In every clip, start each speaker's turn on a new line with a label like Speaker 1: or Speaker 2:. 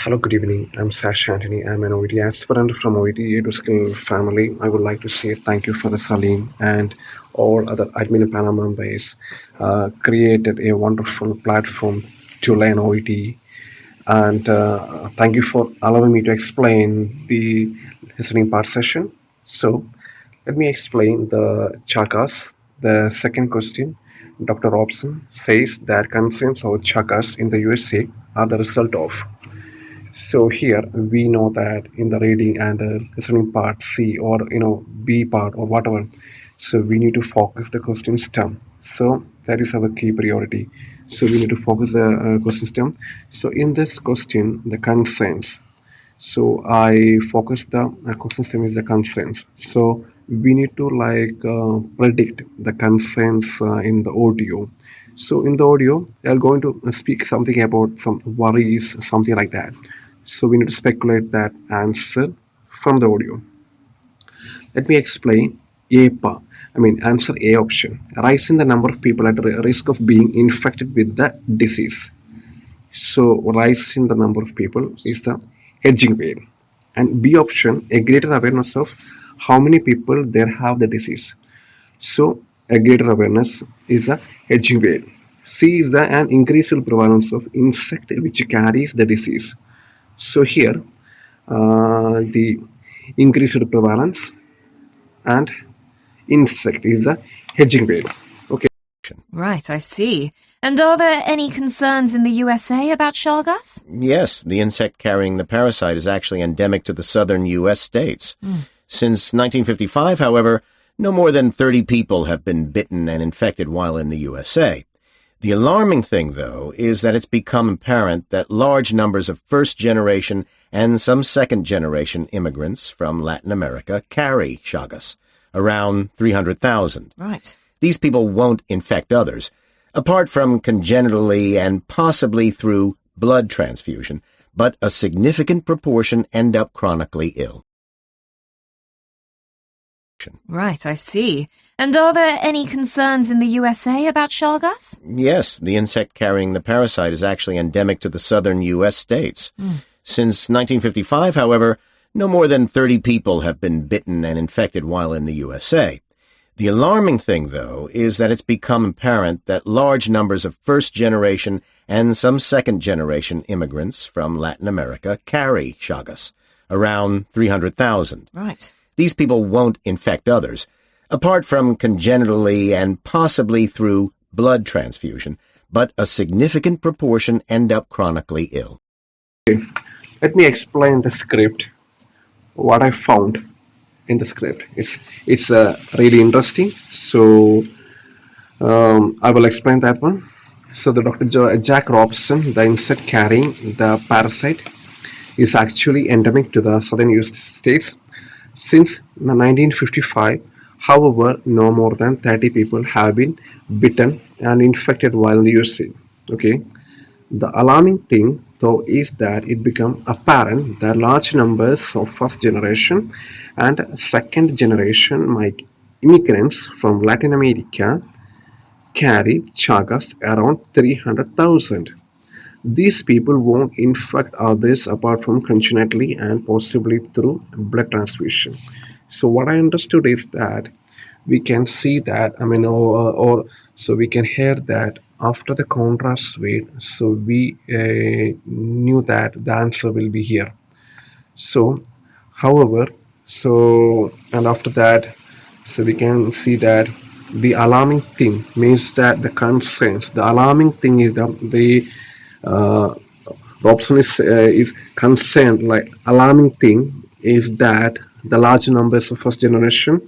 Speaker 1: Hello, good evening. I'm Sash Antony. I'm an OET aspirant from OET Edu Skills family. I would like to say thank you for the Saleen and all other admin panel members. Created a wonderful platform to learn OET, and thank you for allowing me to explain the listening part session. So, let me explain the chakas. The second question. Dr. Robson says that concerns or chakas in the USA are the result of. So here we know that in the reading and the listening part C or B part or whatever, so we need to focus the question stem. So that is our key priority. So we need to focus the question stem. So in this question, the concerns. So I focus the question stem is the concerns. So we need to predict the concerns in the audio. So in the audio, they're going to speak something about some worries, something like that. So we need to speculate that answer from the audio. Let me explain answer A option. Rise in the number of people at risk of being infected with the disease. So rise in the number of people is the hedging weight. And B option, a greater awareness of how many people there have the disease. So a greater awareness is a hedging weight. C is an increased prevalence of insect which carries the disease. So here, the increased prevalence and insect is the hedging weight. Okay.
Speaker 2: Right, I see. And are there any concerns in the USA about Chagas?
Speaker 3: Yes, the insect carrying the parasite is actually endemic to the southern U.S. states. Since 1955, however, no more than 30 people have been bitten and infected while in the USA. The alarming thing, though, is that it's become apparent that large numbers of first-generation and some second-generation immigrants from Latin America carry Chagas, around 300,000.
Speaker 2: Right.
Speaker 3: These people won't infect others, apart from congenitally and possibly through blood transfusion, but a significant proportion end up chronically ill.
Speaker 2: Right, I see. And are there any concerns in the USA about Chagas?
Speaker 3: Yes, the insect carrying the parasite is actually endemic to the southern U.S. states. Since 1955, however, no more than 30 people have been bitten and infected while in the USA. The alarming thing, though, is that it's become apparent that large numbers of first-generation and some second-generation immigrants from Latin America carry Chagas, around 300,000.
Speaker 2: Right.
Speaker 3: These people won't infect others, apart from congenitally and possibly through blood transfusion, but a significant proportion end up chronically ill.
Speaker 1: Let me explain the script. What I found in the script. It's really interesting. So I will explain that one. So the Dr. Jack Robson, the insect carrying the parasite, is actually endemic to the southern United States. Since 1955, however, no more than 30 people have been bitten and infected while in the USA. Okay. The alarming thing, though, is that it became apparent that large numbers of first generation and second generation immigrants from Latin America carry Chagas around 300,000. These people won't infect others apart from congenitally and possibly through blood transfusion. So what I understood is that we can see that, or so we can hear that after the contrast weight, so we knew that the answer will be here. So, however, and after that, so we can see that the alarming thing means that the concerns. The alarming thing is Robson is concerned. Like alarming thing is that the large numbers of first generation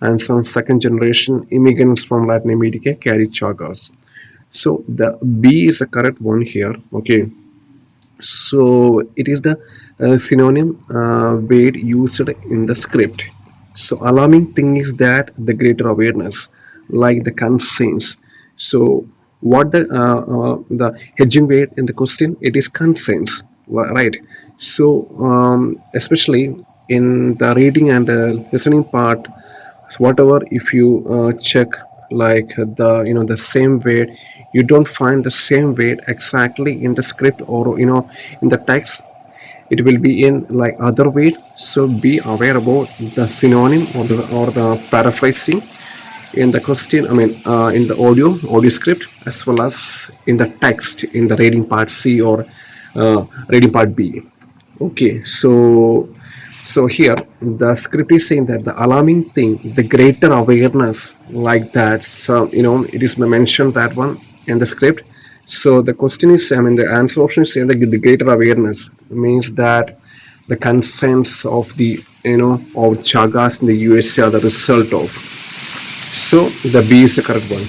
Speaker 1: and some second generation immigrants from Latin America carry Chagas. So the B is the correct one here. Okay. So it is the synonym word used in the script. So alarming thing is that the greater awareness, like the concerns. So what the hedging weight in the question? It is concerns, right? So especially in the reading and listening part, whatever if you check like the same weight, you don't find the same weight exactly in the script or in the text. it will be in like other way. So be aware about the synonym or the paraphrasing in the question, in the audio script, as well as in the text in the reading part C or reading part B. Okay, so here the script is saying that the alarming thing, the greater awareness, like that. So it is mentioned that one in the script. So the question is, the answer option is saying that the greater awareness means that the concerns of the of chagas in the USA are the result of. So the B is the correct one.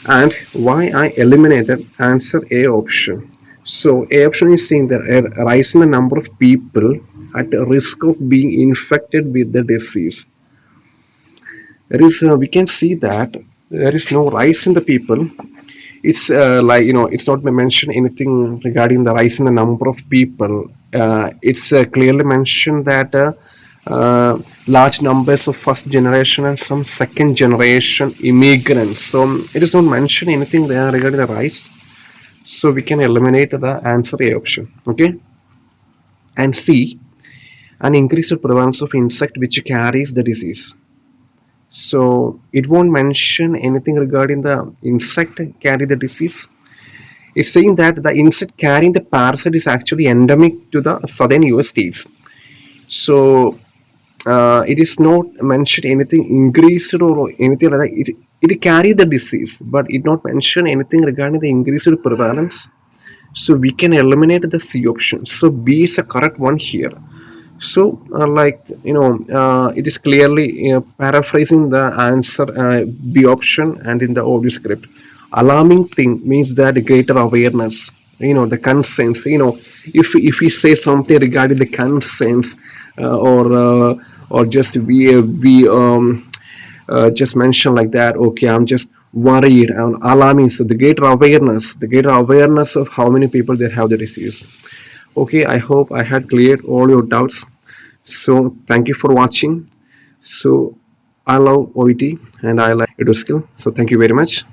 Speaker 1: And why I eliminated answer A option. So A option is saying that a rise in the number of people at risk of being infected with the disease. There is we can see that there is no rise in the people. It's it's not mentioned anything regarding the rise in the number of people. It's clearly mentioned that large numbers of first generation and some second generation immigrants. So it is not mentioned anything there regarding the rise. So we can eliminate the answer A option. Okay. And C, an increased prevalence of insect which carries the disease. So it won't mention anything regarding the insect carry the disease. It's saying that the insect carrying the parasite is actually endemic to the southern US states. So it is not mentioned anything increased or anything like that. It carry the disease, but it not mention anything regarding the increased prevalence. So we can eliminate the C option. So B is the correct one here. So it is clearly paraphrasing the answer B option and in the audio script. Alarming thing means that greater awareness, the concerns, if we say something regarding the concerns or just we just mention like that, okay, I'm just worried and alarming. So the greater awareness of how many people they have the disease. Okay, I hope I had cleared all your doubts. So thank you for watching. So I love OET and I like Edu Skill. So thank you very much.